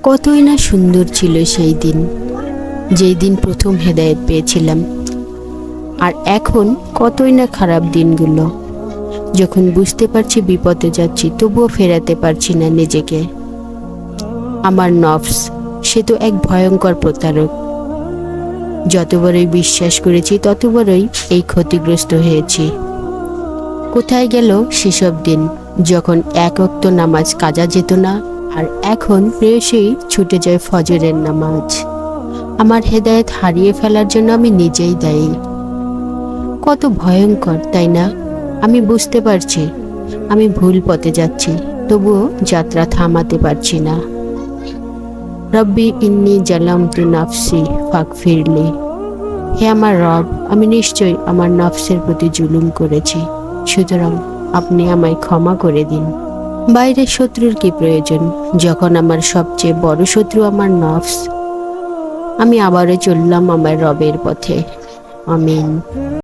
কতই না সুন্দর ছিল সেই দিন, যেই দিন প্রথম হেদায়েত পেয়েছিলাম। আর এখন কতই না খারাপ দিনগুলো, যখন বুঝতে পারছি বিপদে যাচ্ছি তবুও ফেরাতে পারছি না নিজেকে। আমার নফস, সে তো এক ভয়ঙ্কর প্রতারক। যত বড়ই বিশ্বাস করেছি তত বড়ই এই ক্ষতিগ্রস্ত হয়েছি। কোথায় গেল সেসব দিন যখন এক ওয়াক্ত নামাজ কাজা যেত না, আর এখন প্রেয়সী ছুটে যায় ফজরের নামাজ। আমার হেদায়েত হারিয়ে ফেলার জন্য আমি নিজেই দায়ী। কত ভয়ঙ্কর, তাই না? আমি বুঝতে পারছি আমি ভুল পথে যাচ্ছি, তবুও যাত্রা থামাতে পারছি না। রব্বি ইন্নি জালামতু নাফসি ফাগফিরলি। হে আমার রব, আমি নিশ্চয়ই আমার নফসের প্রতি জুলুম করেছি, সুতরাং আপনি আমায় ক্ষমা করে দিন। বাইরের শত্রুর কি প্রয়োজন যখন আমার সবচেয়ে বড় শত্রু আমার নফস। আমি আবারও চললাম আমার রবের পথে। আমিন।